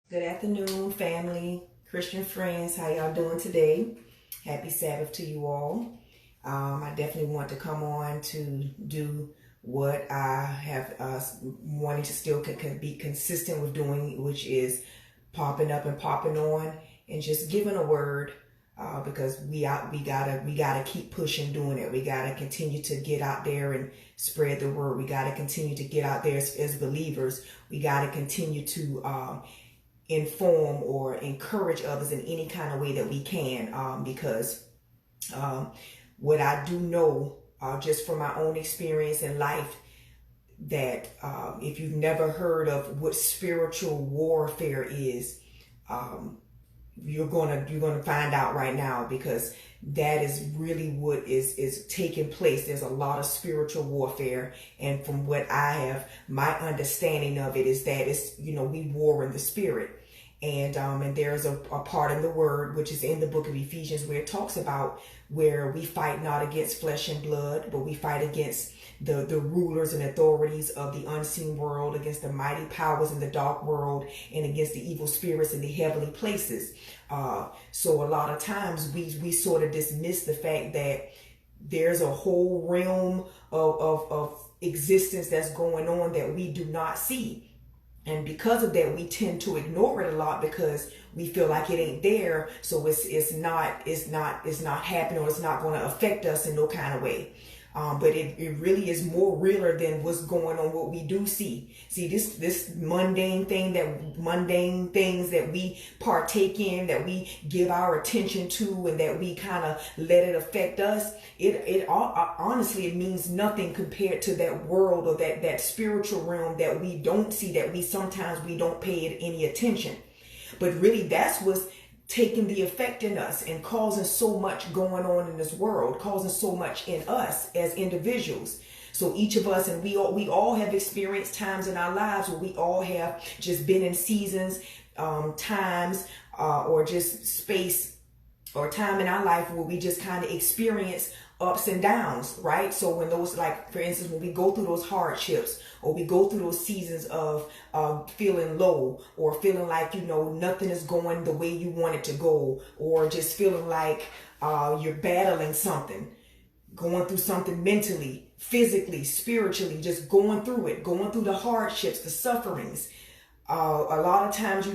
Good afternoon, family, Christian friends. How y'all doing today? Happy Sabbath to you all. I definitely want to come on to do what I have wanting to still be consistent with doing, which is popping up and popping on and just giving a word. Because we gotta keep pushing doing it. We gotta continue to get out there and spread the word. We gotta continue to get out there as believers. We gotta continue to inform or encourage others in any kind of way that we can, because what I do know, just from my own experience in life, that if you've never heard of what spiritual warfare is, you're gonna find out right now, because that is really what is taking place. There's a lot of spiritual warfare, and from what I have, my understanding of it is that we war in the spirit. And there's a part in the word, which is in the book of Ephesians, where it talks about where we fight not against flesh and blood, but we fight against the rulers and authorities of the unseen world, against the mighty powers in the dark world, and against the evil spirits in the heavenly places. So a lot of times we sort of dismiss the fact that there's a whole realm of existence that's going on that we do not see. And because of that, we tend to ignore it a lot because we feel like it ain't there. So it's not happening, or it's not going to affect us in no kind of way. But it really is more realer than what's going on, what we do see. See, this mundane things that we partake in, that we give our attention to, and that we kind of let it affect us. Honestly, it means nothing compared to that world, or that spiritual realm that we don't see, that we sometimes don't pay it any attention. But really, that's what's taking the effect in us and causing so much going on in this world, causing so much in us as individuals. So each of us, and we all have experienced times in our lives where we all have just been in seasons, times, or just space or time in our life where we just kind of experience ups and downs, right? So when those, like for instance, when we go through those hardships, or we go through those seasons of feeling low, or feeling like nothing is going the way you want it to go, or just feeling like you're battling something, going through something mentally, physically, spiritually, just going through the hardships, the sufferings. A lot of times,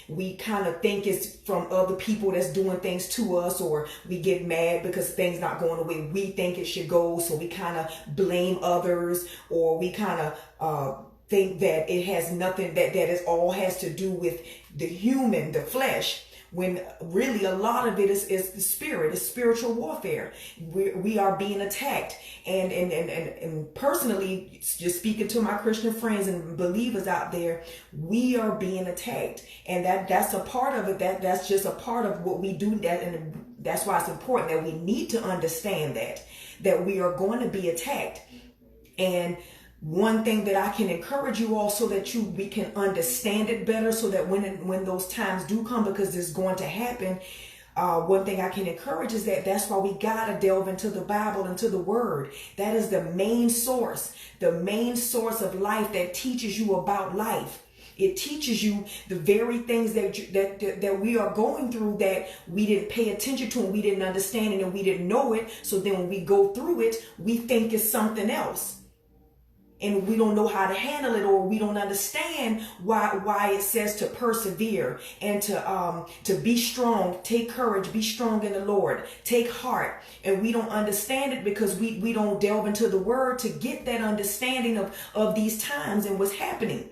we kind of think it's from other people that's doing things to us, or we get mad because things not going the way we think it should go. So we kind of blame others, or we kind of think that it has nothing, that it all has to do with the human, the flesh. When really a lot of it is the spirit, it's spiritual warfare. We are being attacked. And personally, just speaking to my Christian friends and believers out there, we are being attacked. And that's a part of it. That's just a part of what we do. And that's why it's important that we need to understand that we are going to be attacked. And one thing that I can encourage you all, so that we can understand it better, so that when those times do come, because it's going to happen, one thing I can encourage is that's why we gotta delve into the Bible, into the Word. That is the main source of life, that teaches you about life. It teaches you the very things that we are going through, that we didn't pay attention to, and we didn't understand it, and we didn't know it. So then when we go through it, we think it's something else. And we don't know how to handle it, or we don't understand why it says to persevere and to be strong, take courage, be strong in the Lord, take heart. And we don't understand it because we don't delve into the Word to get that understanding of these times and what's happening.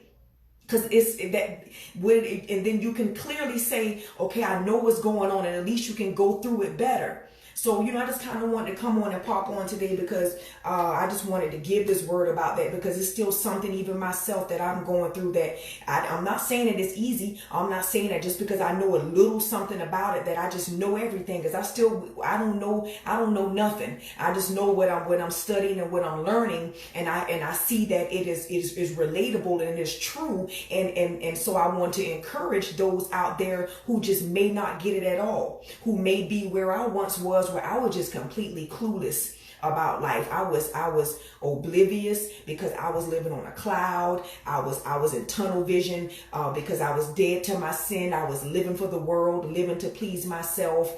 Because and then you can clearly say, okay, I know what's going on, and at least you can go through it better. So, I just kind of wanted to come on and pop on today, because I just wanted to give this word about that, because it's still something, even myself, that I'm going through, that I'm not saying that it's easy. I'm not saying that just because I know a little something about it, that I just know everything, because I don't know nothing. I just know what I'm studying and what I'm learning, and I see that it is relatable and it's true, and so I want to encourage those out there who just may not get it at all, who may be where I once was, where I was just completely clueless about life. I was oblivious because I was living on a cloud. I was in tunnel vision because I was dead to my sin. I was living for the world, living to please myself.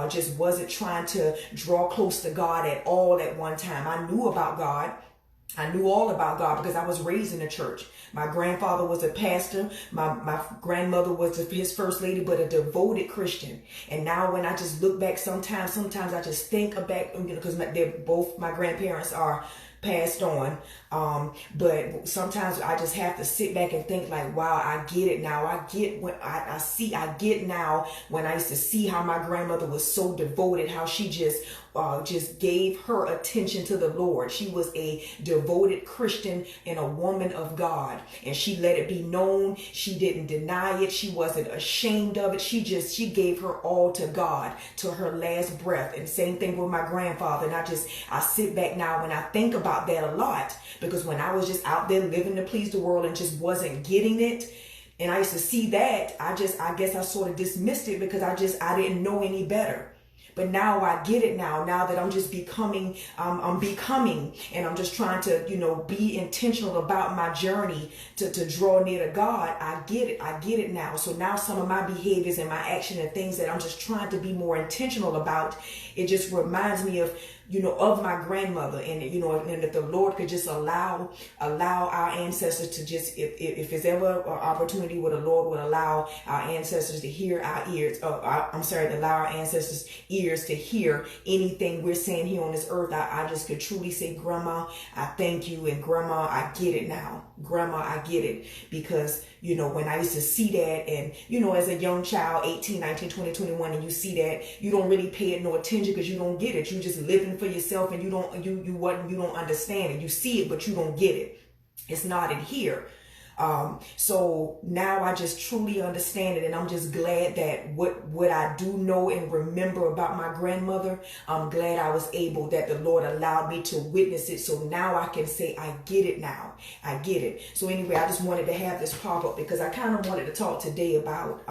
Just wasn't trying to draw close to God at all at one time. I knew about God. I knew all about God because I was raised in the church. My grandfather was a pastor. My grandmother was his first lady, but a devoted Christian. And now when I just look back, sometimes I just think back, because both my grandparents are passed on. But sometimes I just have to sit back and think like, wow, I get it now. I get now when I used to see how my grandmother was so devoted, how she just gave her attention to the Lord. She was a devoted Christian and a woman of God, and she let it be known. She didn't deny it. She wasn't ashamed of it. She gave her all to God to her last breath. And same thing with my grandfather. And I sit back now when I think about that a lot, because when I was just out there living to please the world and just wasn't getting it, and I used to see that, I guess I sort of dismissed it because I didn't know any better. But now I get it now that I'm just becoming, I'm becoming, and I'm just trying to, be intentional about my journey to draw near to God. I get it now. So now some of my behaviors and my action and things that I'm just trying to be more intentional about, it just reminds me of my grandmother. And, and if the Lord could just allow our ancestors to just, if there's ever an opportunity where the Lord would allow our ancestors to hear allow our ancestors' ears to hear anything we're saying here on this earth, I just could truly say, Grandma, I thank you. And Grandma, I get it now. Grandma, I get it. Because, when I used to see that, and, as a young child, 18, 19, 20, 21, and you see that, you don't really pay it no attention because you don't get it. You just living for yourself, and you don't understand it. You see it, but you don't get it. It's not in here. So now I just truly understand it, and I'm just glad that what I do know and remember about my grandmother, I'm glad I was able, that the Lord allowed me to witness it. So now I can say, I get it now. I get it. So anyway, I just wanted to have this pop up because I kind of wanted to talk today about,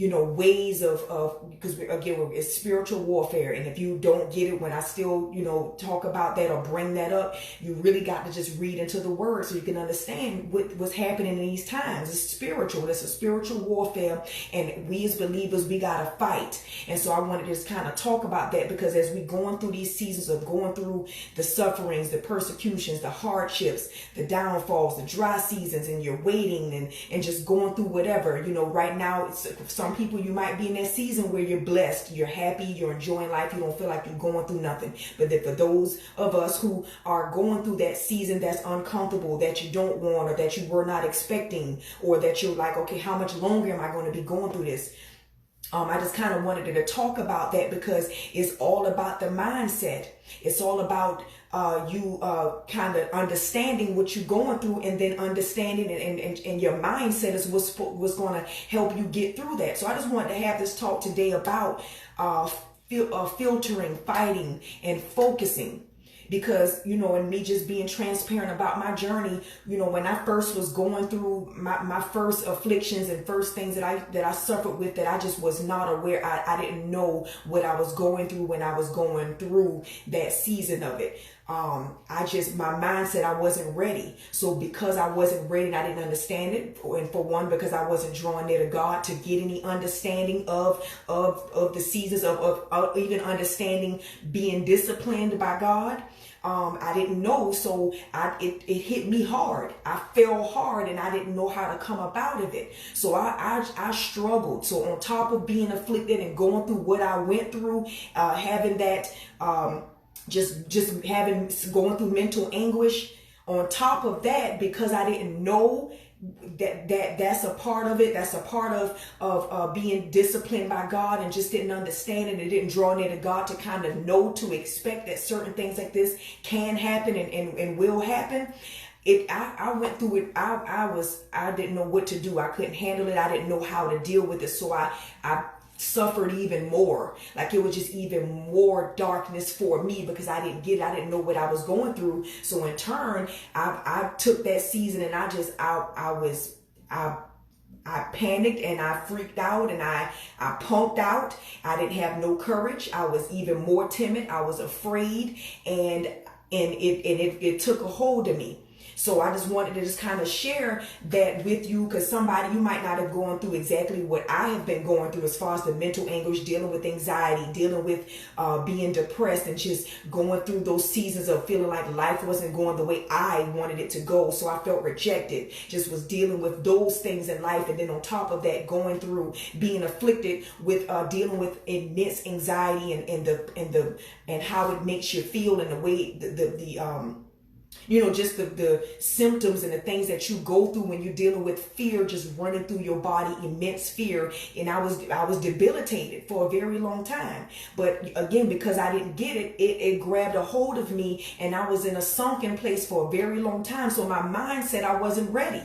ways of, because again, it's spiritual warfare. And if you don't get it when I still, talk about that or bring that up, you really got to just read into the word so you can understand what's happening in these times. It's spiritual. It's a spiritual warfare. And we as believers, we got to fight. And so I wanted to just kind of talk about that, because as we going through these seasons of going through the sufferings, the persecutions, the hardships, the downfalls, the dry seasons, and you're waiting and just going through whatever, right now, it's some people, you might be in that season where you're blessed, you're happy, you're enjoying life, you don't feel like you're going through nothing. But for those of us who are going through that season that's uncomfortable, that you don't want, or that you were not expecting, or that you're like, okay, how much longer am I going to be going through this? I just kind of wanted to talk about that, because it's all about the mindset. It's all about you kind of understanding what you're going through, and then understanding and your mindset is what's going to help you get through that. So I just wanted to have this talk today about filtering, fighting, and focusing. Because, and me just being transparent about my journey, when I first was going through my first afflictions and first things that I suffered with, that I just was not aware. I didn't know what I was going through when I was going through that season of it. My mindset, I wasn't ready. So because I wasn't ready and I didn't understand it, and for one, because I wasn't drawn near to God to get any understanding of the seasons of even understanding being disciplined by God, I didn't know. So it hit me hard. I fell hard, and I didn't know how to come up out of it. So I struggled. So on top of being afflicted and going through what I went through, having that, going through mental anguish, on top of that, because I didn't know that's a part of it. That's a part of being disciplined by God, and just didn't understand it and didn't draw near to God to kind of know to expect that certain things like this can happen and will happen. I went through it. I didn't know what to do. I couldn't handle it. I didn't know how to deal with it. So I suffered even more. Like, it was just even more darkness for me, because I didn't get it. I didn't know what I was going through. So in turn, I took that season, and I I panicked and I freaked out and I punked out. I didn't have no courage. I was even more timid. I was afraid, and it took a hold of me. So I just wanted to just kind of share that with you, because somebody, you might not have gone through exactly what I have been going through as far as the mental anguish, dealing with anxiety, dealing with being depressed, and just going through those seasons of feeling like life wasn't going the way I wanted it to go. So I felt rejected, just was dealing with those things in life. And then on top of that, going through being afflicted with dealing with immense anxiety and how it makes you feel, and the way just the symptoms and the things that you go through when you're dealing with fear just running through your body, immense fear. And I was debilitated for a very long time. But again, because I didn't get it, it grabbed a hold of me, and I was in a sunken place for a very long time. So my mind said I wasn't ready.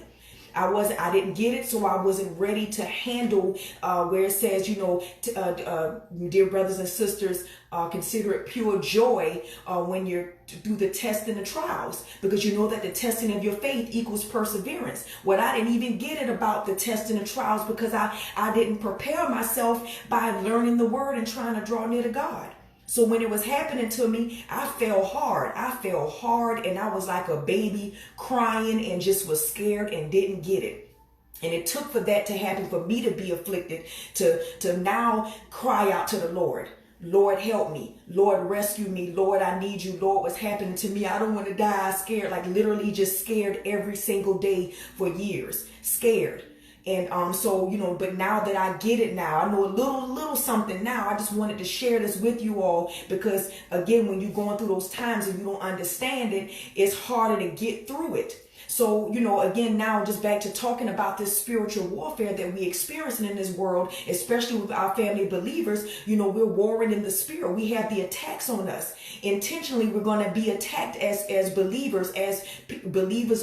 I didn't get it, so I wasn't ready to handle where it says, dear brothers and sisters, consider it pure joy when you're through the test and the trials, because you know that the testing of your faith equals perseverance. Well, I didn't even get it about the test and the trials, because I didn't prepare myself by learning the word and trying to draw near to God. So when it was happening to me, I fell hard. And I was like a baby crying and just was scared and didn't get it. And it took for that to happen, for me to be afflicted, to now cry out to the Lord. Lord, help me. Lord, rescue me. Lord, I need you. Lord, what's happening to me? I don't want to die. I'm scared, like literally just scared every single day for years. Scared. And but now that I get it now, I know a little something now. I just wanted to share this with you all, because again, when you're going through those times and you don't understand it, it's harder to get through it. So, again, now just back to talking about this spiritual warfare that we experiencing in this world, especially with our family believers. We're warring in the spirit. We have the attacks on us. Intentionally, we're going to be attacked as believers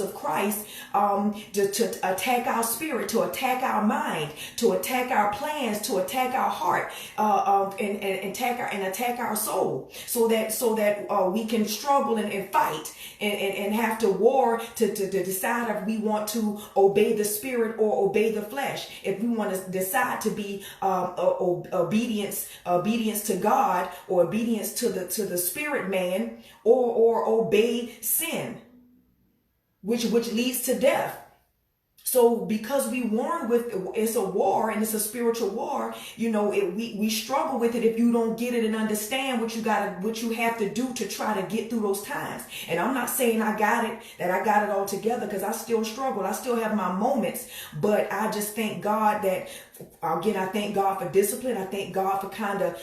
of Christ, to attack our spirit, to attack our mind, to attack our plans, to attack our heart, and attack our soul, so that we can struggle and fight and have to war to decide if we want to obey the spirit or obey the flesh. If we want to decide to be obedience to God, or obedience to the spirit man, or obey sin, which leads to death. So because we warn with, it's a war, and it's a spiritual war, we struggle with it if you don't get it and understand what you have to do to try to get through those times. And I'm not saying I got it all together, because I still struggle. I still have my moments, but I just thank God that, again, I thank God for discipline. I thank God for kind of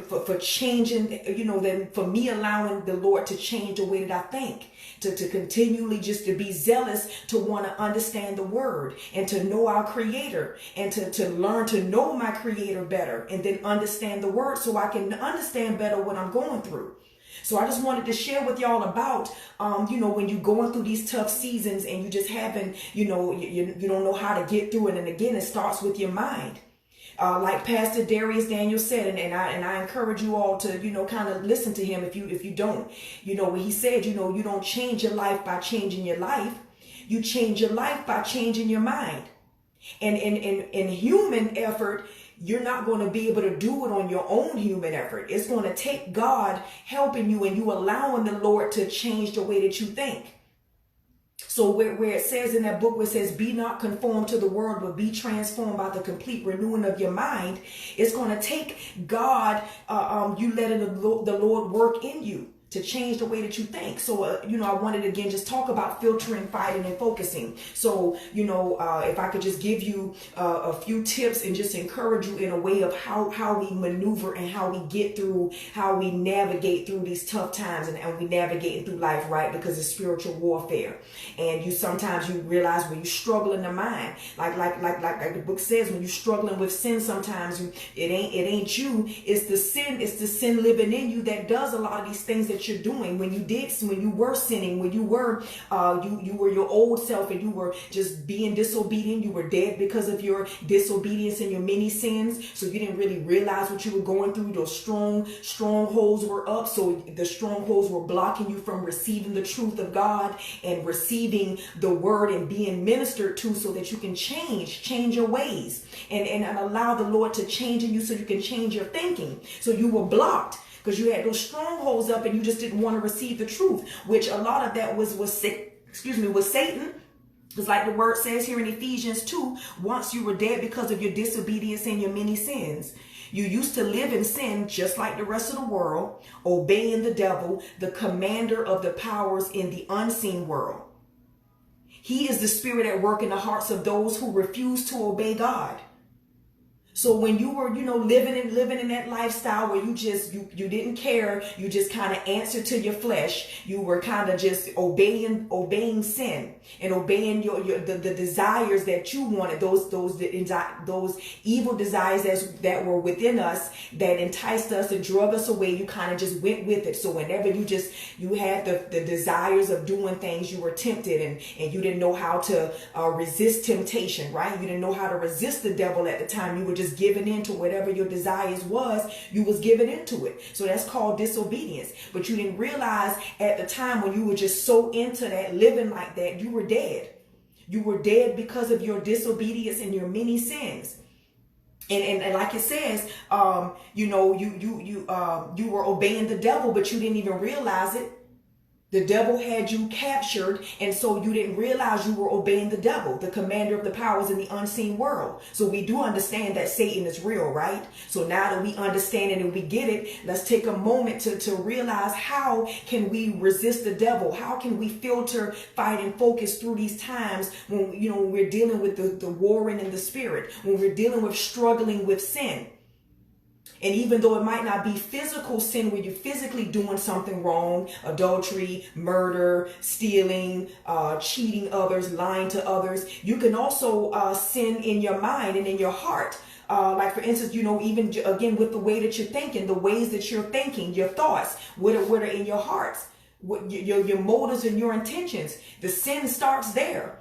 for changing, then for me allowing the Lord to change the way that I think, to continually just to be zealous, to want to understand the word and to know our Creator, and to learn to know my Creator better, and then understand the word so I can understand better what I'm going through. So I just wanted to share with y'all about, when you're going through these tough seasons and you just haven't, you don't know how to get through it. And again, it starts with your mind. Like Pastor Darius Daniel said, and I encourage you all to, kind of listen to him if you don't. When he said, you don't change your life by changing your life. You change your life by changing your mind. And in human effort, you're not going to be able to do it on your own human effort. It's going to take God helping you, and you allowing the Lord to change the way that you think. So where it says in that book, where it says, be not conformed to the world, but be transformed by the complete renewing of your mind, it's going to take God, you letting the Lord work in you to change the way that you think. So, I wanted to again just talk about filtering, fighting, and focusing. So, if I could just give you a few tips and just encourage you in a way of how we maneuver and how we get through, how we navigate through these tough times, and we navigate through life, right? Because it's spiritual warfare. And sometimes you realize when you struggle in the mind, like the book says, when you're struggling with sin, sometimes it ain't you, it's the sin living in you that does a lot of these things that that you're doing, when you were sinning, when you were you were your old self and you were just being disobedient. You were dead because of your disobedience and your many sins. So you didn't really realize what you were going through. Those strongholds were up. So the strongholds were blocking you from receiving the truth of God and receiving the word and being ministered to, so that you can change your ways and allow the Lord to change in you, so you can change your thinking. So you were blocked because you had those strongholds up and you just didn't want to receive the truth, which a lot of that was Satan. Because like the word says here in Ephesians 2, once you were dead because of your disobedience and your many sins. You used to live in sin just like the rest of the world, obeying the devil, the commander of the powers in the unseen world. He is the spirit at work in the hearts of those who refuse to obey God. So when you were, living in that lifestyle where you didn't care, you just kind of answered to your flesh. You were kind of just obeying sin and obeying the desires that you wanted, those evil desires that were within us that enticed us and drug us away. You kind of just went with it. So whenever you had the desires of doing things, you were tempted and you didn't know how to resist temptation, right? You didn't know how to resist the devil at the time. You were just giving into whatever your desires was. You was giving into it. So that's called disobedience. But you didn't realize at the time when you were just so into that, living like that, you were dead. You were dead because of your disobedience and your many sins. And like it says, you were obeying the devil, but you didn't even realize it. The devil had you captured, and so you didn't realize you were obeying the devil, the commander of the powers in the unseen world. So we do understand that Satan is real, right? So now that we understand it and we get it, let's take a moment to realize, how can we resist the devil? How can we filter, fight, and focus through these times when we're dealing with the warring in the spirit, when we're dealing with struggling with sin? And even though it might not be physical sin where you're physically doing something wrong, adultery, murder, stealing, cheating others, lying to others, you can also sin in your mind and in your heart. Like for instance, even again with the way that you're thinking, the ways that you're thinking, your thoughts, what are in your hearts, your motives and your intentions. The sin starts there.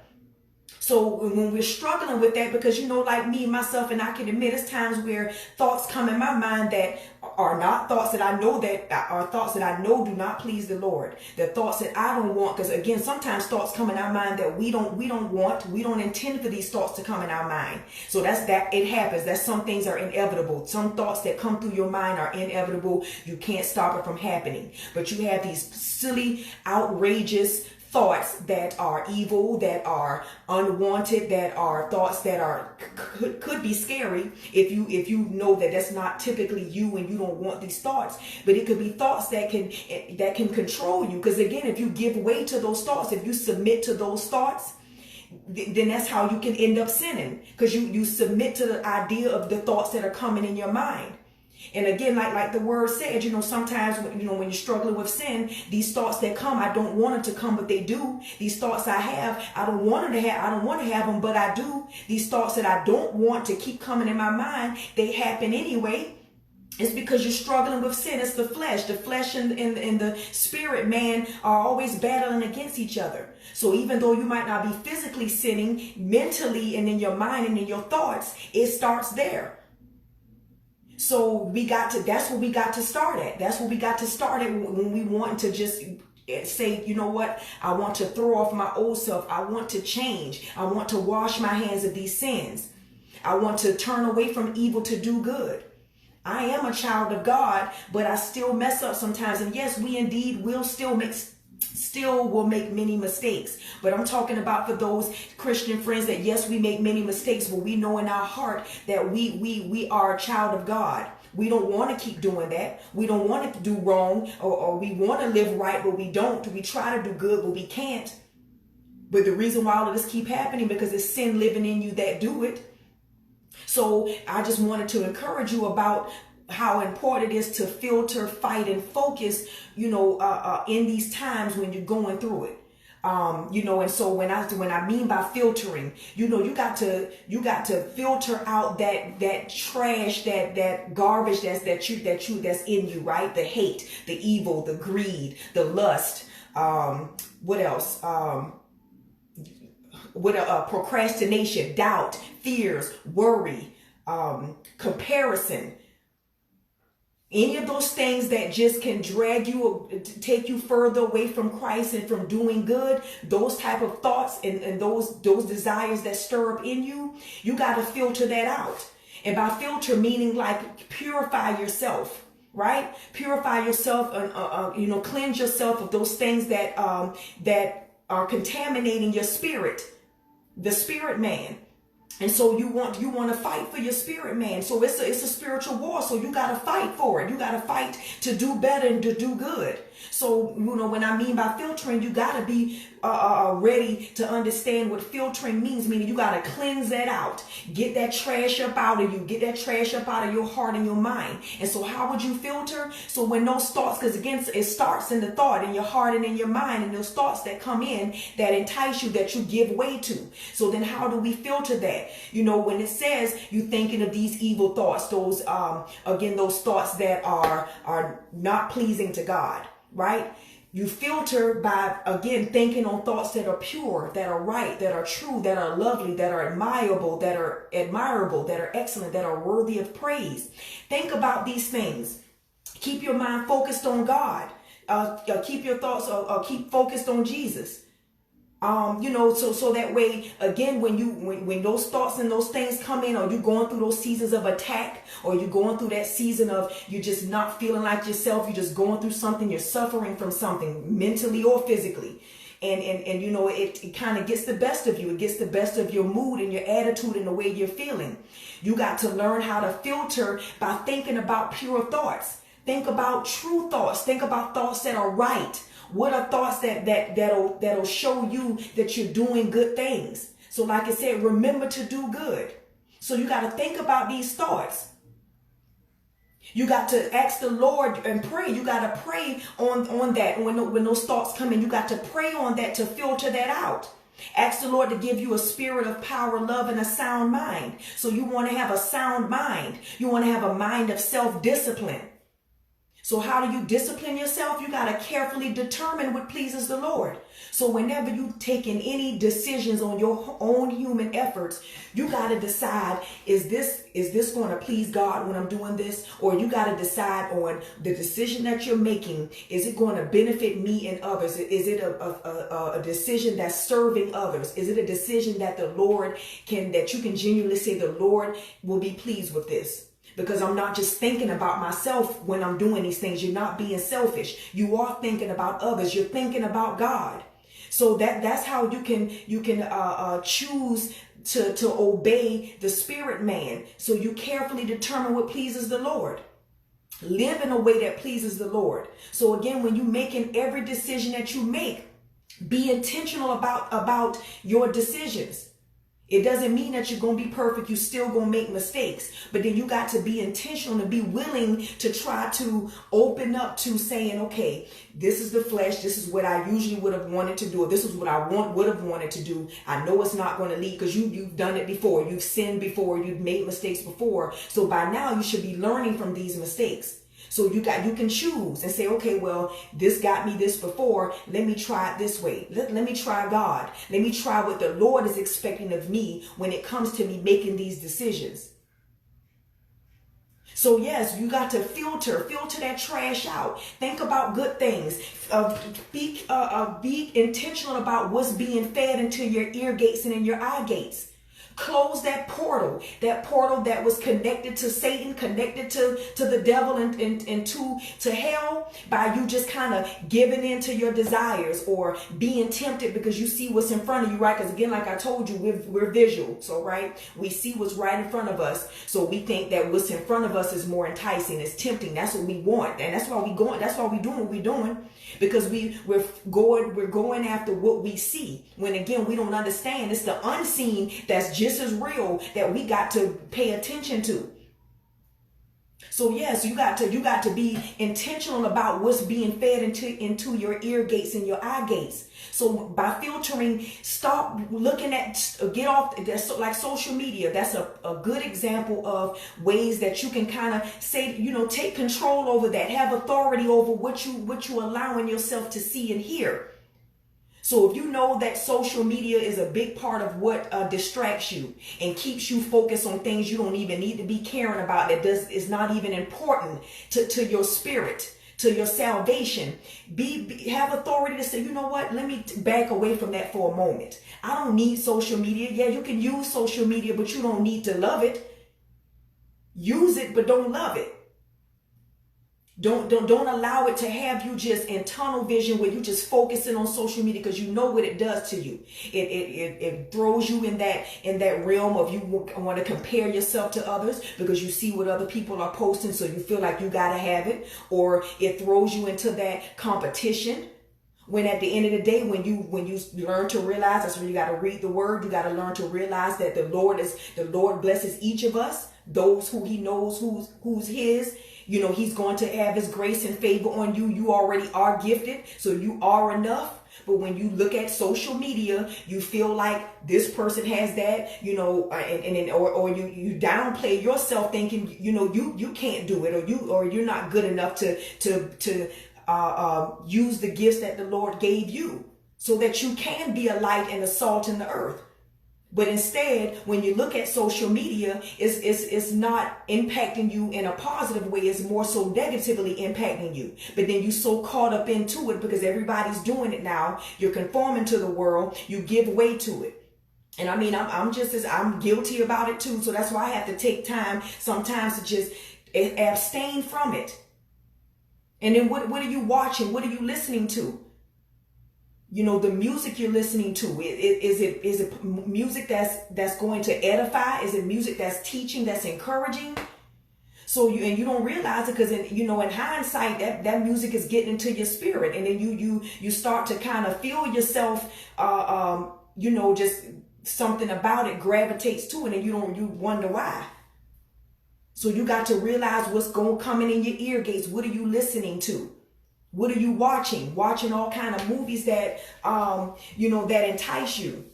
So when we're struggling with that, because like me, myself, and I can admit, it's times where thoughts come in my mind that are not thoughts that I know do not please the Lord. The thoughts that I don't want, because again, sometimes thoughts come in our mind that we don't want. We don't intend for these thoughts to come in our mind. So it happens. That some things are inevitable. Some thoughts that come through your mind are inevitable. You can't stop it from happening. But you have these silly, outrageous thoughts that are evil, that are unwanted, that are thoughts that could be scary if you know that that's not typically you and you don't want these thoughts. But it could be thoughts that can control you, because again, if you give way to those thoughts, if you submit to those thoughts, then that's how you can end up sinning, because you submit to the idea of the thoughts that are coming in your mind. And again, like the word said, sometimes when you're struggling with sin, these thoughts that come, I don't want them to come, but they do. These thoughts I have, I don't want to have them, but I do. These thoughts that I don't want to keep coming in my mind, they happen anyway. It's because you're struggling with sin. It's the flesh. The flesh and the spirit, man, are always battling against each other. So even though you might not be physically sinning, mentally and in your mind and in your thoughts, it starts there. So that's where we got to start at. That's where we got to start at when we want to just say, you know what? I want to throw off my old self. I want to change. I want to wash my hands of these sins. I want to turn away from evil to do good. I am a child of God, but I still mess up sometimes. And yes, we indeed will still make many mistakes. But I'm talking about for those Christian friends that yes, we make many mistakes, but we know in our heart that we are a child of God. We don't want to keep doing that. We don't want to do wrong, or we want to live right, but we don't. We try to do good, but we can't. But the reason why all of this keep happening, because it's sin living in you that do it. So I just wanted to encourage you about how important it is to filter, fight, and focus, in these times when you're going through it. And so when I mean by filtering, you got to filter out that trash, that garbage that's in you, right? The hate, the evil, the greed, the lust, what else? Procrastination, doubt, fears, worry, comparison. Any of those things that just can drag you, take you further away from Christ and from doing good, those type of thoughts and those desires that stir up in you, you got to filter that out. And by filter, meaning like purify yourself, right? Purify yourself, cleanse yourself of those things that are contaminating your spirit, the spirit man. And so you want to fight for your spirit man. So it's a spiritual war. So you got to fight for it. You got to fight to do better and to do good. So, when I mean by filtering, you got to be ready to understand what filtering means. Meaning you got to cleanse that out. Get that trash up out of you. Get that trash up out of your heart and your mind. And so how would you filter? So when those thoughts, because again, it starts in the thought, in your heart and in your mind, and those thoughts that come in that entice you, that you give way to. So then how do we filter that? When it says you thinking of these evil thoughts, those thoughts that are not pleasing to God, right? You filter by, again, thinking on thoughts that are pure, that are right, that are true, that are lovely, that are admirable, that are excellent, that are worthy of praise. Think about these things. Keep your mind focused on God. Keep your thoughts, keep focused on Jesus. So that way, again, when those thoughts and those things come in, or you going through those seasons of attack, or you going through that season of you just not feeling like yourself, you're just going through something, you're suffering from something mentally or physically. And it kind of gets the best of you. It gets the best of your mood and your attitude and the way you're feeling. You got to learn how to filter by thinking about pure thoughts. Think about true thoughts. Think about thoughts that are right. What are thoughts that'll show you that you're doing good things? So like I said, remember to do good. So you got to think about these thoughts. You got to ask the Lord and pray. You got to pray on that. When those thoughts come in, you got to pray on that to filter that out. Ask the Lord to give you a spirit of power, love, and a sound mind. So you want to have a sound mind. You want to have a mind of self-discipline. So how do you discipline yourself? You got to carefully determine what pleases the Lord. So whenever you taking any decisions on your own human efforts, you got to decide, is this going to please God when I'm doing this? Or you got to decide on the decision that you're making. Is it going to benefit me and others? Is it a decision that's serving others? Is it a decision that that you can genuinely say the Lord will be pleased with this? Because I'm not just thinking about myself when I'm doing these things. You're not being selfish. You are thinking about others. You're thinking about God. So that's how you can choose to obey the spirit man. So you carefully determine what pleases the Lord. Live in a way that pleases the Lord. So again, when you're making every decision that you make, be intentional about your decisions. It doesn't mean that you're going to be perfect. You're still going to make mistakes. But then you got to be intentional and be willing to try to open up to saying, okay, this is the flesh. This is what I usually would have wanted to do. Or this is what I would have wanted to do. I know it's not going to lead because you've done it before. You've sinned before. You've made mistakes before. So by now you should be learning from these mistakes. So you can choose and say, okay, well, this got me this before. Let me try it this way. Let me try God. Let me try what the Lord is expecting of me when it comes to me making these decisions. So yes, you got to filter that trash out. Think about good things. Be intentional about what's being fed into your ear gates and in your eye gates. Close that portal that was connected to Satan, connected to the devil and to hell, by you just kind of giving in to your desires or being tempted because you see what's in front of you, right? Because again, like I told you, we're visual. So, right, we see what's right in front of us. So we think that what's in front of us is more enticing, is tempting. That's what we want. And that's why we're doing what we're doing. Because we're going after what we see, when again we don't understand it's the unseen that's just as real that we got to pay attention to. So yes, you got to be intentional about what's being fed into your ear gates and your eye gates. So by filtering, stop looking at, get off, that's like social media. That's a good example of ways that you can kind of say, take control over that, have authority over what you allowing yourself to see and hear. So if you know that social media is a big part of what distracts you and keeps you focused on things you don't even need to be caring about, is not even important to your spirit, to your salvation, have authority to say, you know what, let me back away from that for a moment. I don't need social media. Yeah, you can use social media, but you don't need to love it. Use it, but don't love it. Don't allow it to have you just in tunnel vision where you just focusing on social media, because you know what it does to you. It throws you in that realm of you want to compare yourself to others because you see what other people are posting, so you feel like you got to have it, or it throws you into that competition. When at the end of the day, when you learn to realize, that's when you got to read the word. You got to learn to realize that the Lord blesses each of us, those who he knows who's his. He's going to have his grace and favor on you. You already are gifted, so you are enough. But when you look at social media, you feel like this person has that, or you downplay yourself, thinking, you can't do it, or you're not good enough to use the gifts that the Lord gave you, so that you can be a light and a salt in the earth. But instead, when you look at social media, it's not impacting you in a positive way. It's more so negatively impacting you. But then you so caught up into it because everybody's doing it now. You're conforming to the world. You give way to it. And I mean, I'm guilty about it too. So that's why I have to take time sometimes to just abstain from it. And then what are you watching? What are you listening to? The music you're listening to, is it music that's going to edify? Is it music that's teaching, that's encouraging? So you don't realize it, because in hindsight, that music is getting into your spirit, and then you start to kind of feel yourself, just something about it gravitates to it, and you wonder why. So you got to realize what's coming in your ear gates. What are you listening to? What are you watching? Watching all kind of movies that, that entice you,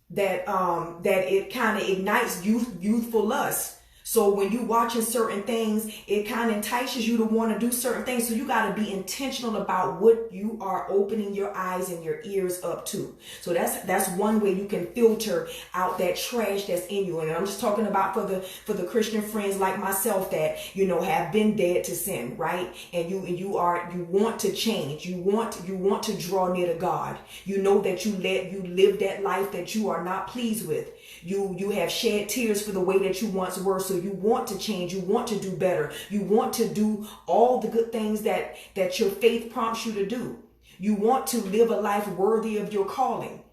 that it kind of ignites youthful lust. So when you watching certain things, it kind of entices you to want to do certain things. So you got to be intentional about what you are opening your eyes and your ears up to. So that's one way you can filter out that trash that's in you. And I'm just talking about for the Christian friends like myself that, have been dead to sin, right? And you want to change. You want to draw near to God. You know that you live that life that you are not pleased with. You have shed tears for the way that you once were, so you want to change, you want to do better, you want to do all the good things that your faith prompts you to do. You want to live a life worthy of your calling.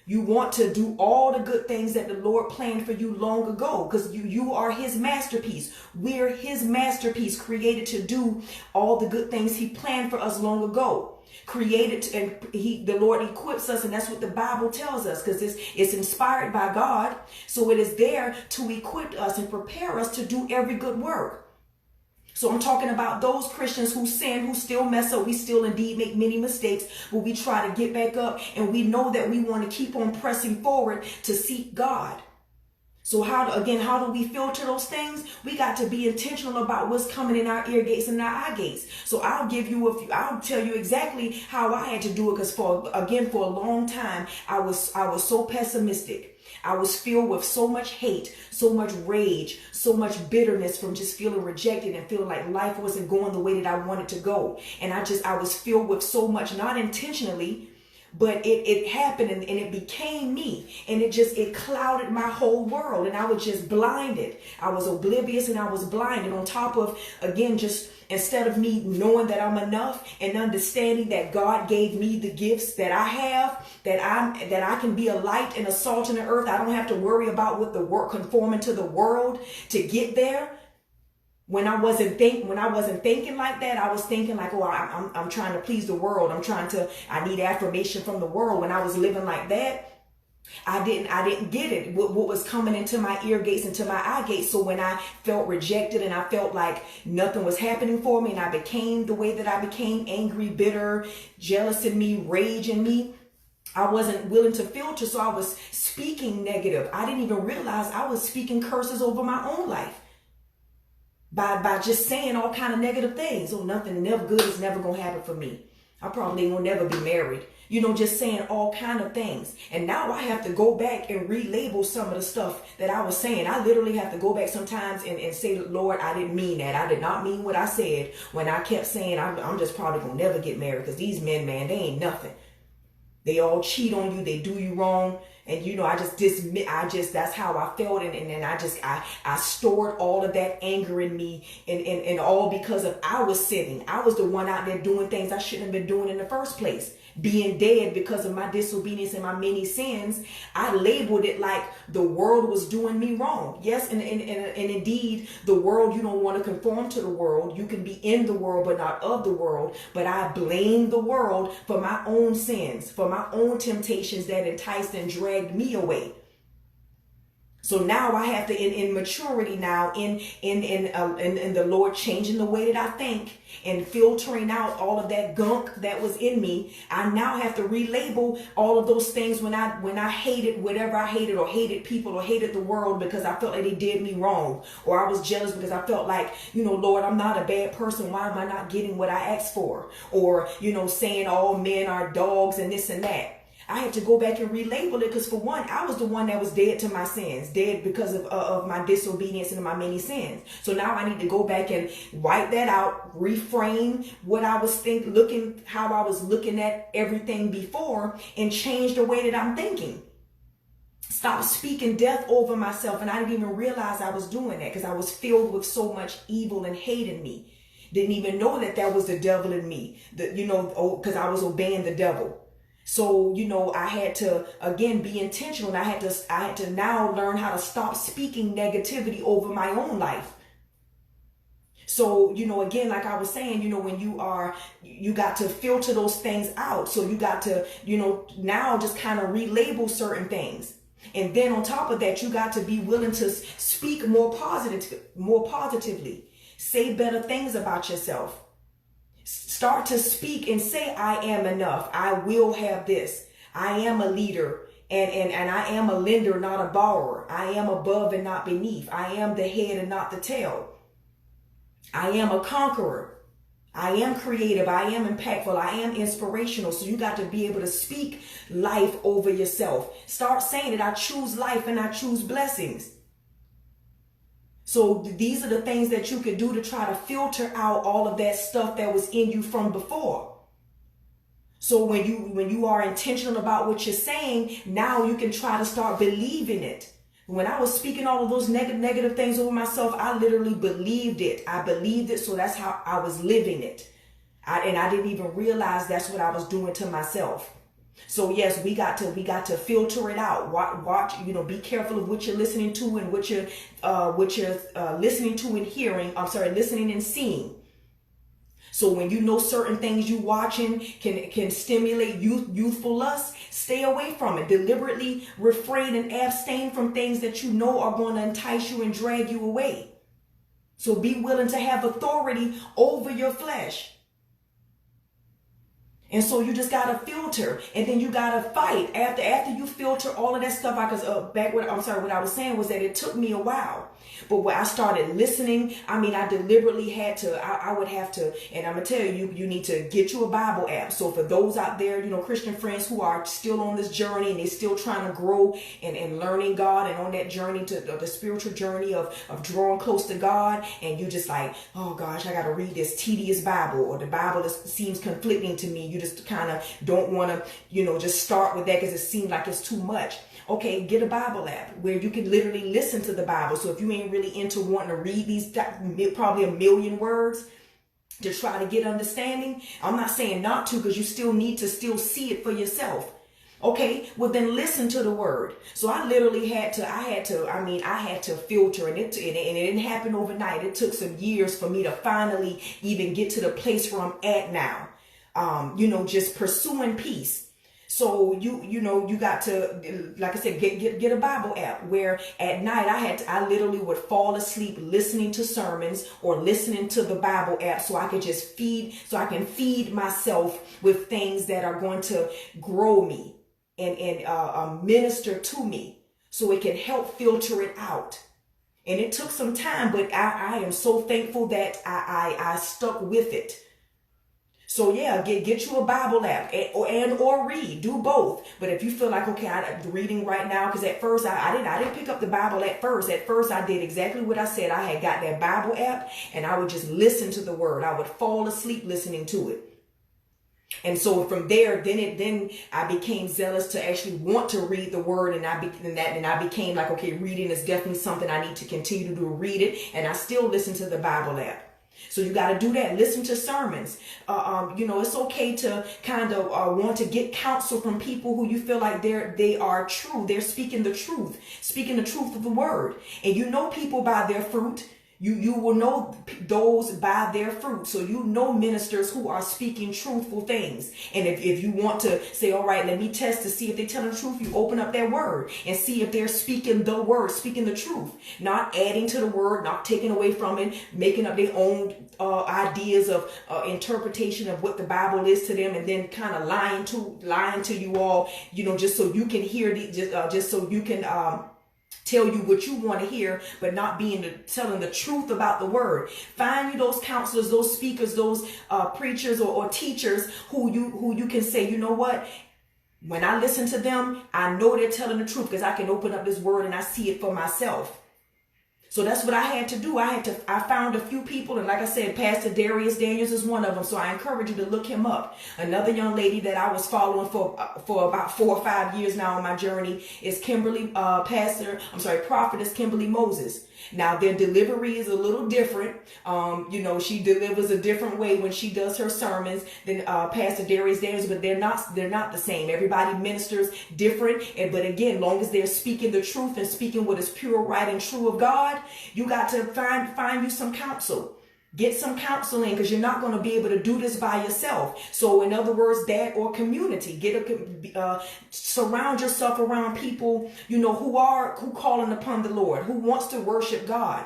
You want to do all the good things that the Lord planned for you long ago, because you are his masterpiece. We're his masterpiece, created to do all the good things he planned for us long ago. Created, and the Lord equips us, and that's what the Bible tells us, because it's inspired by God. So it is there to equip us and prepare us to do every good work. So I'm talking about those Christians who sin, who still mess up. We still indeed make many mistakes, but we try to get back up, and we know that we want to keep on pressing forward to seek God. So how do we filter those things? We got to be intentional about what's coming in our ear gates and our eye gates. So I'll tell you exactly how I had to do it, because for a long time, I was so pessimistic. I was filled with so much hate, so much rage, so much bitterness from just feeling rejected and feeling like life wasn't going the way that I wanted to go. And I was filled with so much, not intentionally, but it happened, and it became me, and it clouded my whole world, and I was just blinded. I was oblivious, and I was blinded, on top of, again, just instead of me knowing that I'm enough and understanding that God gave me the gifts that I have, that I can be a light and a salt in the earth. I don't have to worry about what the work conforming to the world to get there. When I wasn't thinking like that, I was thinking like, oh, I'm trying to please the world. I need affirmation from the world. When I was living like that, I didn't get it. What was coming into my ear gates, into my eye gates. So when I felt rejected and I felt like nothing was happening for me, and I became the way that I became, angry, bitter, jealous in me, rage in me, I wasn't willing to filter. So I was speaking negative. I didn't even realize I was speaking curses over my own life by just saying all kind of negative things. Oh, nothing never good is never going to happen for me. I probably ain't gonna never be married. Just saying all kind of things. And now I have to go back and relabel some of the stuff that I was saying. I literally have to go back sometimes and say, Lord, I didn't mean that. I did not mean what I said when I kept saying I'm just probably gonna never get married, because these men, man, they ain't nothing. They all cheat on you. They do you wrong. And that's how I felt. And I stored all of that anger in me, and all because of I was sinning. I was the one out there doing things I shouldn't have been doing in the first place. Being dead because of my disobedience and my many sins. I labeled it like the world was doing me wrong. Yes, and indeed, the world, you don't want to conform to the world. You can be in the world, but not of the world. But I blame the world for my own sins, for my own temptations that enticed and dragged me away. So now I have to, in maturity now, in the Lord changing the way that I think and filtering out all of that gunk that was in me, I now have to relabel all of those things when I hated whatever I hated, or hated people, or hated the world because I felt like they did me wrong, or I was jealous because I felt like, Lord, I'm not a bad person. Why am I not getting what I asked for? Or, saying all men are dogs and this and that. I had to go back and relabel it, because for one, I was the one that was dead to my sins, dead because of my disobedience and my many sins. So now I need to go back and wipe that out, reframe what I was how I was looking at everything before, and change the way that I'm thinking. Stop speaking death over myself. And I didn't even realize I was doing that, because I was filled with so much evil and hate in me. Didn't even know that was the devil in me, because I was obeying the devil. So, I had to, again, be intentional. And I had to now learn how to stop speaking negativity over my own life. So, again, like I was saying, when you got to filter those things out. So you got to, now just kind of relabel certain things. And then on top of that, you got to be willing to speak more positively, say better things about yourself. Start to speak and say, I am enough. I will have this. I am a leader, and I am a lender, not a borrower. I am above and not beneath. I am the head and not the tail. I am a conqueror. I am creative. I am impactful. I am inspirational. So you got to be able to speak life over yourself. Start saying it. I choose life and I choose blessings. So these are the things that you can do to try to filter out all of that stuff that was in you from before. So when you are intentional about what you're saying, now you can try to start believing it. When I was speaking all of those negative things over myself, I literally believed it. I believed it, so that's how I was living it. And I didn't even realize that's what I was doing to myself. So yes, we got to filter it out. Watch, be careful of what you're listening to and what you're listening to and hearing. Listening and seeing. So when certain things you watching can stimulate youthful lust, stay away from it. Deliberately refrain and abstain from things that are going to entice you and drag you away. So be willing to have authority over your flesh. And so you just gotta filter, and then you gotta fight after you filter all of that stuff out. Because what I was saying was that it took me a while, but when I started listening, I deliberately had to. I would have to, and I'm gonna tell you, you need to get you a Bible app. So for those out there, Christian friends who are still on this journey and they still trying to grow and learning God, and on that journey to the spiritual journey of drawing close to God, and you just like, oh gosh, I gotta read this tedious Bible, or the Bible seems conflicting to me. You just kind of don't want to, just start with that because it seems like it's too much. Okay, get a Bible app where you can literally listen to the Bible. So if you ain't really into wanting to read these probably a million words to try to get understanding, I'm not saying not to, because you still need to see it for yourself. Okay, well then listen to the word. So I literally had to filter, and it didn't happen overnight. It took some years for me to finally even get to the place where I'm at now. Just pursuing peace. So you got to, like I said, get a Bible app where at night I literally would fall asleep listening to sermons or listening to the Bible app, so I can feed myself with things that are going to grow me and minister to me, so it can help filter it out. And it took some time, but I am so thankful that I stuck with it. So yeah, get you a Bible app or read, do both. But if you feel like, okay, I'm reading right now, because at first I didn't pick up the Bible at first. At first I did exactly what I said. I had got that Bible app and I would just listen to the word. I would fall asleep listening to it. And so from there, then I became zealous to actually want to read the word, and I became like, okay, reading is definitely something I need to continue to do, read it, and I still listen to the Bible app. So you got to do that. Listen to sermons. It's okay to kind of want to get counsel from people who you feel like they are true. They're speaking the truth of the word. And you know people by their fruit. You will know those by their fruit. So you know ministers who are speaking truthful things. And if you want to say, all right, let me test to see if they're telling the truth, you open up their word and see if they're speaking the word, speaking the truth, not adding to the word, not taking away from it, making up their own ideas of interpretation of what the Bible is to them, and then kind of lying to you all, just so you can hear just so you can tell you what you want to hear, but not telling the truth about the word. Find you those counselors, those speakers, those preachers or teachers who you can say, you know what? When I listen to them, I know they're telling the truth because I can open up this word and I see it for myself. So that's what I had to do. I found a few people, and like I said, Pastor Darius Daniels is one of them. So I encourage you to look him up. Another young lady that I was following for about 4 or 5 years now on my journey is Prophetess Kimberly Moses. Now their delivery is a little different. She delivers a different way when she does her sermons than Pastor Darius Daniels, but they're not the same. Everybody ministers different, but again, long as they're speaking the truth and speaking what is pure, right, and true of God, you got to find you some counsel. Get some counseling, because you're not going to be able to do this by yourself. So in other words, that or community. Surround yourself around people, who calling upon the Lord, who wants to worship God.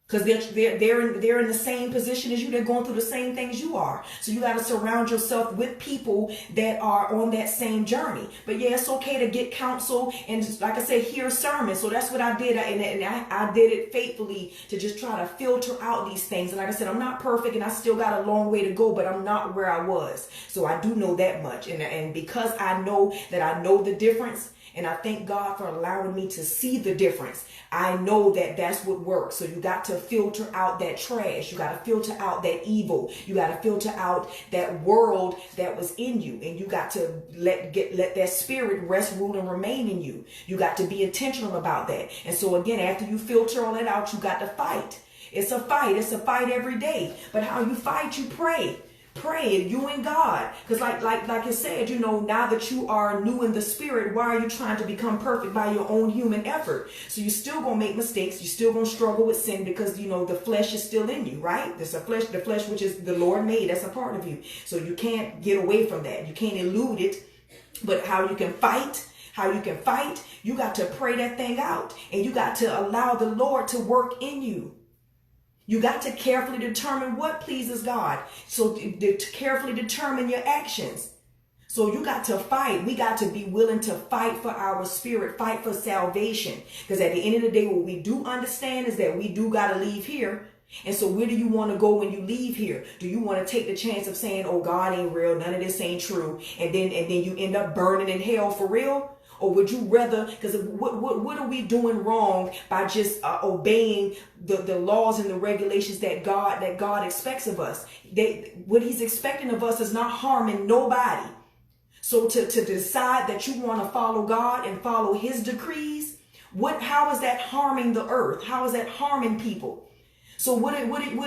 Because they're in the same position as you. They're going through the same things you are. So you got to surround yourself with people that are on that same journey. But yeah, it's okay to get counsel and just, like I said, hear sermons. So that's what I did. And I did it faithfully to just try to filter out these things. And like I said, I'm not perfect and I still got a long way to go, but I'm not where I was. So I do know that much. And because I know the difference, and I thank God for allowing me to see the difference, I know that that's what works. So you got to filter out that trash. You got to filter out that evil. You got to filter out that world that was in you. And you got to let that spirit rest, rule, and remain in you. You got to be intentional about that. And so again, after you filter all that out, you got to fight. It's a fight. It's a fight every day. But how you fight, you pray. Pray, you and God. Because like I said, now that you are new in the spirit, why are you trying to become perfect by your own human effort? So you're still going to make mistakes. You're still going to struggle with sin because, the flesh is still in you, right? There's the flesh which is the Lord made. That's a part of you. So you can't get away from that. You can't elude it. But how you can fight, you got to pray that thing out. And you got to allow the Lord to work in you. You got to carefully determine what pleases God. So to carefully determine your actions. So you got to fight. We got to be willing to fight for our spirit, fight for salvation. Because at the end of the day, what we do understand is that we do got to leave here. And so where do you want to go when you leave here? Do you want to take the chance of saying, oh, God ain't real, none of this ain't true, and then you end up burning in hell for real? Or would you rather, because what are we doing wrong by just obeying the laws and the regulations that God expects of us? What he's expecting of us is not harming nobody. So to decide that you want to follow God and follow his decrees, how is that harming the earth? How is that harming people? So what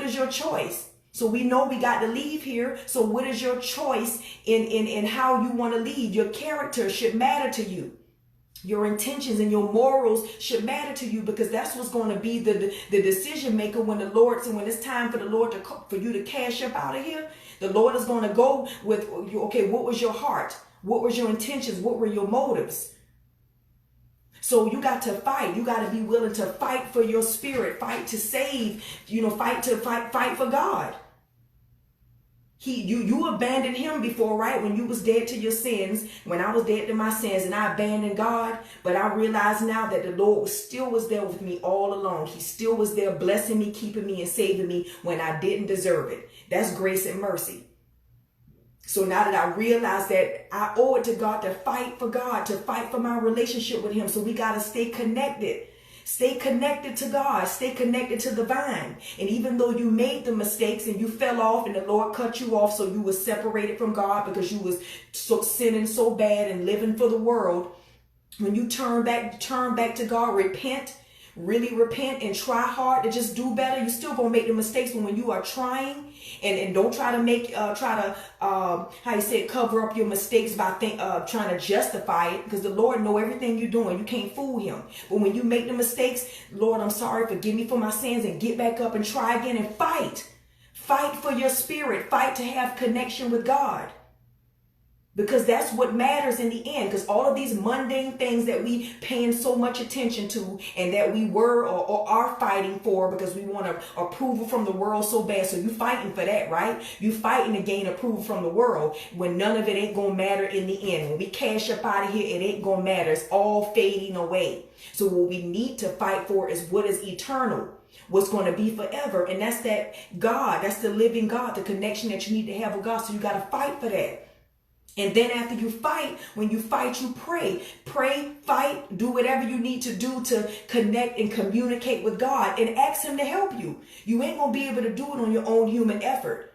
is your choice? So we know we got to leave here. So what is your choice in how you want to leave? Your character should matter to you. Your intentions and your morals should matter to you, because that's what's going to be the decision maker when when it's time for the Lord for you to cash up out of here. The Lord is going to go with, okay, what was your heart? What was your intentions? What were your motives? So you got to fight. You got to be willing to fight for your spirit, fight to save, fight for God. You abandoned him before, right? When you was dead to your sins, when I was dead to my sins, and I abandoned God. But I realize now that the Lord still was there with me all along. He still was there blessing me, keeping me, and saving me when I didn't deserve it. That's grace and mercy. So now that I realize that I owe it to God to fight for God, to fight for my relationship with him. So we got to stay connected. Stay connected to God. Stay connected to the vine. And even though you made the mistakes and you fell off and the Lord cut you off, so you were separated from God because you was sinning so bad and living for the world, when you turn back to God, really repent and try hard to just do better. You're still gonna make the mistakes, but when you are trying and don't try to cover up your mistakes by trying to justify it, because the Lord know everything you're doing. You can't fool him. But when you make the mistakes, Lord, I'm sorry, forgive me for my sins, and get back up and try again and fight for your spirit, fight to have connection with God. Because that's what matters in the end. Because all of these mundane things that we paying so much attention to, and that we were or are fighting for, because we want approval from the world so bad. So you fighting for that, right? You fighting to gain approval from the world, when none of it ain't gonna matter in the end. When we cash up out of here, it ain't gonna matter. It's all fading away. So what we need to fight for is what is eternal, what's going to be forever. And that's that God, that's the living God, the connection that you need to have with God. So you got to fight for that. And then after you fight, when you fight, you pray, fight, do whatever you need to do to connect and communicate with God, and ask him to help you. You ain't going to be able to do it on your own human effort,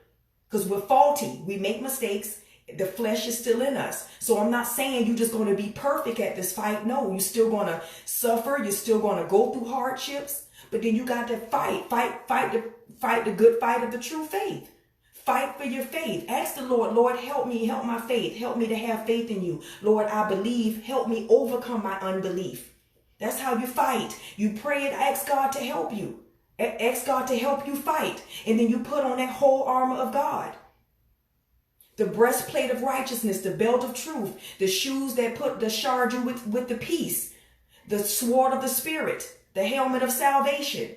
because we're faulty. We make mistakes. The flesh is still in us. So I'm not saying you're just going to be perfect at this fight. No, you're still going to suffer. You're still going to go through hardships, but then you got to fight the good fight of the true faith. Fight for your faith. Ask the Lord, Lord, help me, help my faith. Help me to have faith in you. Lord, I believe. Help me overcome my unbelief. That's how you fight. You pray and ask God to help you. Ask God to help you fight. And then you put on that whole armor of God. The breastplate of righteousness, the belt of truth, the shoes that shod you with the peace, the sword of the Spirit, the helmet of salvation,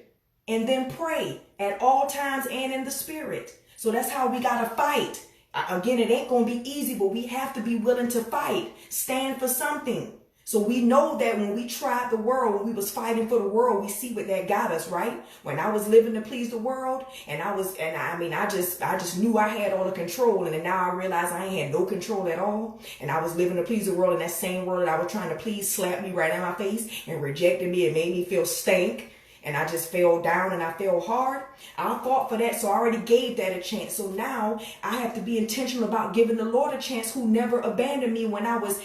and then pray at all times and in the Spirit. So that's how we got to fight. Again, it ain't going to be easy, but we have to be willing to fight, stand for something. So we know that when we tried the world, when we was fighting for the world, we see what that got us, right? When I was living to please the world, I just knew I had all the control, and then now I realize I ain't had no control at all. And I was living to please the world, and that same world that I was trying to please slapped me right in my face and rejected me. It made me feel stank. And I just fell down and I fell hard. I fought for that, so I already gave that a chance. So now I have to be intentional about giving the Lord a chance, who never abandoned me when I was,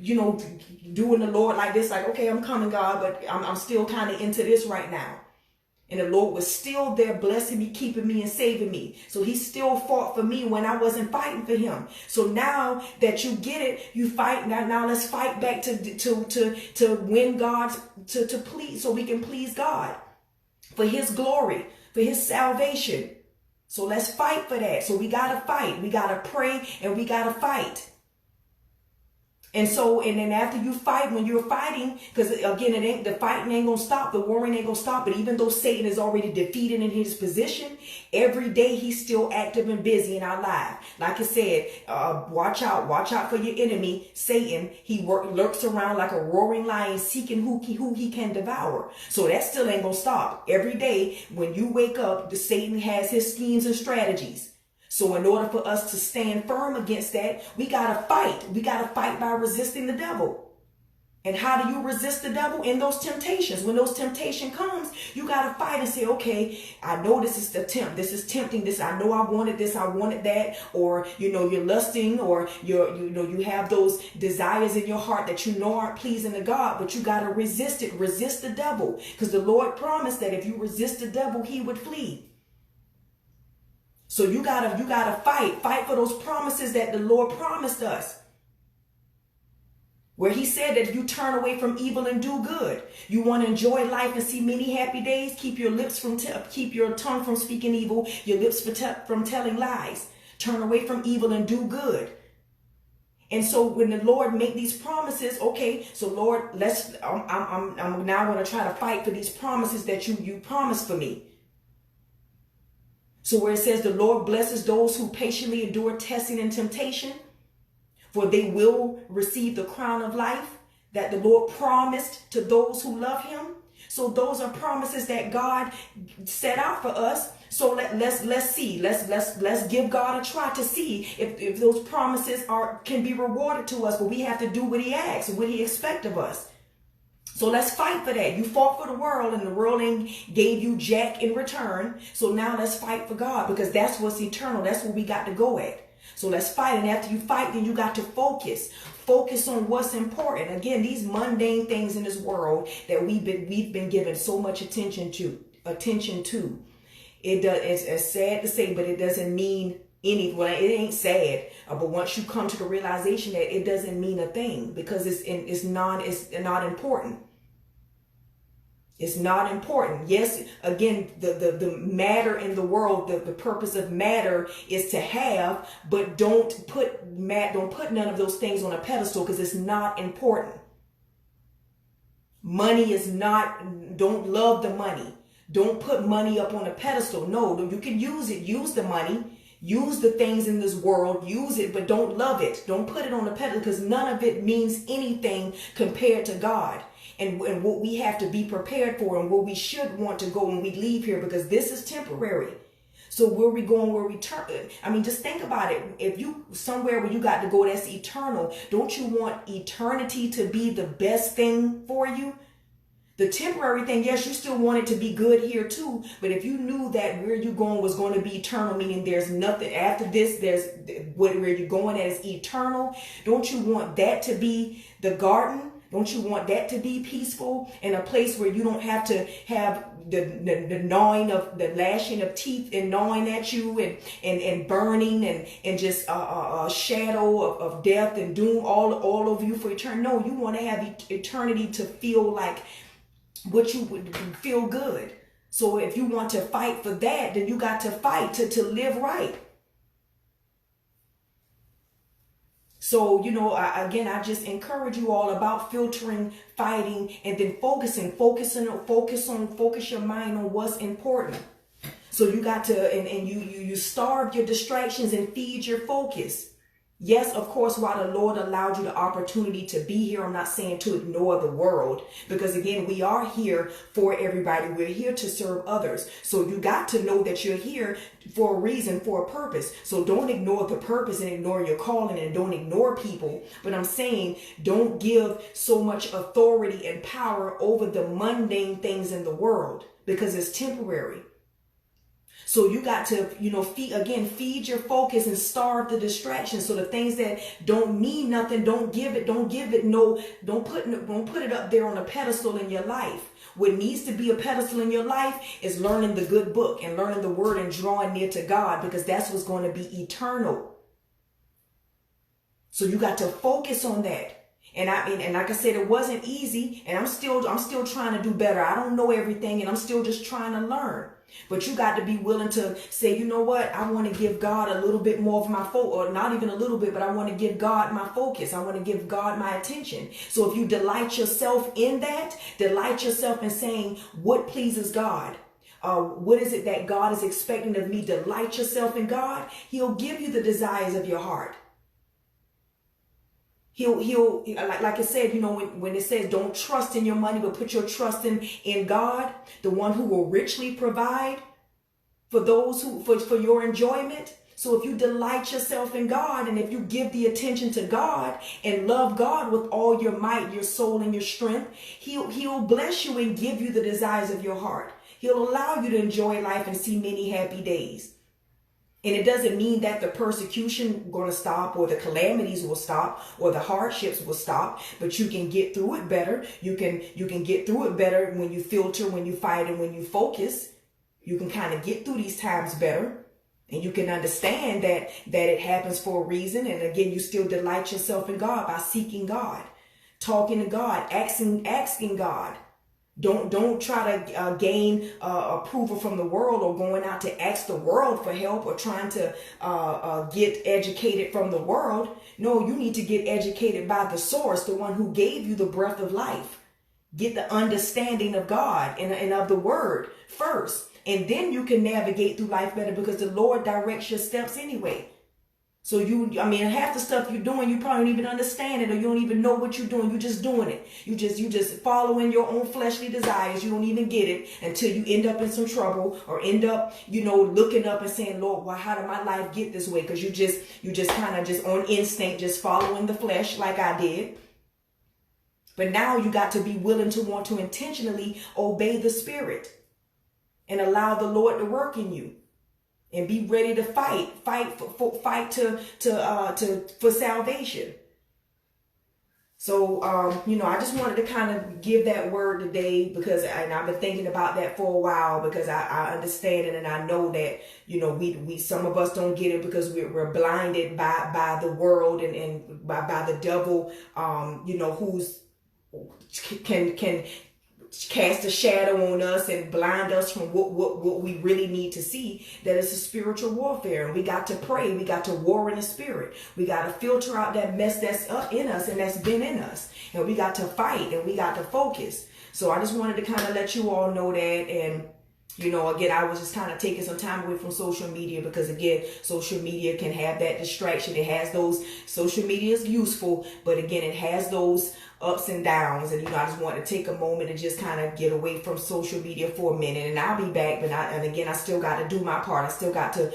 doing the Lord like this. Like, okay, I'm coming, God, but I'm still kind of into this right now. And the Lord was still there blessing me, keeping me, and saving me. So he still fought for me when I wasn't fighting for him. So now that you get it, you fight. Now let's fight back to win God's, to please, so we can please God for his glory, for his salvation. So let's fight for that. So we got to fight. We got to pray, and we got to fight. And then after you fight, when you're fighting, because again, the fighting ain't going to stop. The warring ain't going to stop. But even though Satan is already defeated in his position, every day he's still active and busy in our life. Like I said, watch out for your enemy, Satan. He lurks around like a roaring lion, seeking who he can devour. So that still ain't going to stop. Every day when you wake up, Satan has his schemes and strategies. So in order for us to stand firm against that, we got to fight. We got to fight by resisting the devil. And how do you resist the devil? In those temptations. When those temptation comes, you got to fight and say, okay, I know this is the tempt. This is tempting. This, I know I wanted this. I wanted that. Or, you're lusting, or you have those desires in your heart that aren't pleasing to God, but you got to resist it. Resist the devil. Because the Lord promised that if you resist the devil, he would flee. So you gotta fight for those promises that the Lord promised us. where he said that if you turn away from evil and do good, you want to enjoy life and see many happy days, keep your tongue from speaking evil, your lips from telling lies. Turn away from evil and do good. And so when the Lord make these promises, okay, so Lord, I'm now going to try to fight for these promises that you promised for me. So where it says the Lord blesses those who patiently endure testing and temptation, for they will receive the crown of life that the Lord promised to those who love him. So those are promises that God set out for us. So let's see. Let's give God a try to see if those promises can be rewarded to us. But we have to do what he asks, what he expects of us. So let's fight for that. You fought for the world and the world gave you jack in return. So now let's fight for God, because that's what's eternal. That's what we got to go at. So let's fight. And after you fight, then you got to focus. Focus on what's important. Again, these mundane things in this world that we've been given so much attention to. It's sad to say, but it doesn't mean anything. Well, it ain't sad. But once you come to the realization that it doesn't mean a thing, because it's not important. It's not important. Yes, again, the matter in the world, the purpose of matter is to have, but don't put none of those things on a pedestal, because it's not important. Money is not, don't love the money. Don't put money up on a pedestal. No, you can use it. Use the money. Use the things in this world. Use it, but don't love it. Don't put it on a pedestal, because none of it means anything compared to God. And what we have to be prepared for, and where we should want to go when we leave here, because this is temporary. So where we going, where we turn, I mean, just think about it. If you somewhere where you got to go that's eternal, don't you want eternity to be the best thing for you? The temporary thing, yes, you still want it to be good here too. But if you knew that where you're going was going to be eternal, meaning there's nothing after this, there's where you're going at is eternal. Don't you want that to be the garden? Don't you want that to be peaceful, in a place where you don't have to have the gnawing of the lashing of teeth and gnawing at you and burning and just a shadow of death and doom all over you for eternity? No, you want to have eternity to feel like what you would feel good. So if you want to fight for that, then you got to fight to live right. So, I just encourage you all about filtering, fighting, and then focus your mind on what's important. So you got to, and you starve your distractions and feed your focus. Yes, of course, while the Lord allowed you the opportunity to be here, I'm not saying to ignore the world, because again, we are here for everybody. We're here to serve others. So you got to know that you're here for a reason, for a purpose. So don't ignore the purpose and ignore your calling, and don't ignore people. But I'm saying don't give so much authority and power over the mundane things in the world, because it's temporary. So you got to, feed your focus and starve the distractions. So the things that don't mean nothing, don't put it up there on a pedestal in your life. What needs to be a pedestal in your life is learning the good book and learning the word and drawing near to God, because that's what's going to be eternal. So you got to focus on that. And like I said, it wasn't easy, and I'm still trying to do better. I don't know everything, and I'm still just trying to learn. But you got to be willing to say, you know what? I want to give God a little bit more of my focus, or not even a little bit, but I want to give God my focus. I want to give God my attention. So if you delight yourself in that, delight yourself in saying what pleases God. What is it that God is expecting of me? Delight yourself in God. He'll give you the desires of your heart. He'll like I said, when it says don't trust in your money, but put your trust in God, the one who will richly provide for those for your enjoyment. So if you delight yourself in God, and if you give the attention to God and love God with all your might, your soul, and your strength, he'll bless you and give you the desires of your heart. He'll allow you to enjoy life and see many happy days. And it doesn't mean that the persecution going to stop, or the calamities will stop, or the hardships will stop, but you can get through it better. You can get through it better when you filter, when you fight, and when you focus. You can kind of get through these times better, and you can understand that it happens for a reason. And again, you still delight yourself in God by seeking God. talking to God, asking God. Don't try to gain approval from the world, or going out to ask the world for help, or trying to get educated from the world. No, you need to get educated by the source, the one who gave you the breath of life. Get the understanding of God and of the word first. And then you can navigate through life better, because the Lord directs your steps anyway. So half the stuff you're doing, you probably don't even understand it, or you don't even know what you're doing. You're just doing it. You just following your own fleshly desires. You don't even get it until you end up in some trouble, or end up, looking up and saying, Lord, why, how did my life get this way? Because you just kind of just on instinct, just following the flesh like I did. But now you got to be willing to want to intentionally obey the Spirit and allow the Lord to work in you. And be ready to fight for salvation. So, I just wanted to kind of give that word today, because I've been thinking about that for a while, because I understand it, and I know that, we some of us don't get it because we're blinded by the world and by the devil, who's can cast a shadow on us and blind us from what we really need to see. That it's a spiritual warfare, and we got to pray. We got to war in the spirit. We got to filter out that mess that's up in us and that's been in us, and we got to fight, and we got to focus. So I just wanted to kind of let you all know that. And again, I was just kind of taking some time away from social media, because again, social media can have that distraction. It has those, social media is useful, but again, it has those ups and downs. And I just want to take a moment and just kind of get away from social media for a minute, and I'll be back. But I still got to do my part. I still got to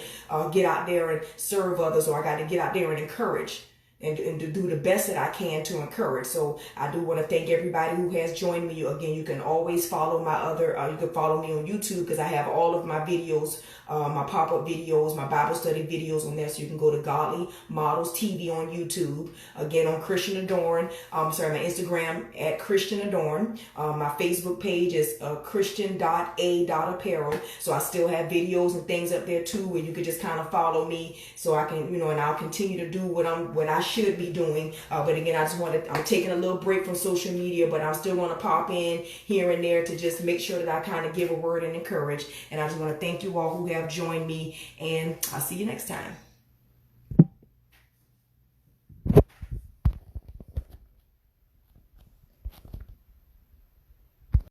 get out there and serve others, or I got to get out there and encourage, and to do the best that I can to encourage. So I do want to thank everybody who has joined me. Again, you can always follow my you can follow me on YouTube, because I have all of my videos, my pop-up videos, my Bible study videos on there. So you can go to Godly Models TV on YouTube. Again, on Christian Adorn. My Instagram at Christian Adorn. My Facebook page is Christian.a.apparel. So I still have videos and things up there too, where you could just kind of follow me, so I can, and I'll continue to do what I should be doing. But again, I'm taking a little break from social media, but I'm still going to pop in here and there to just make sure that I kind of give a word and encourage. And I just want to thank you all who have joined me, and I'll see you next time.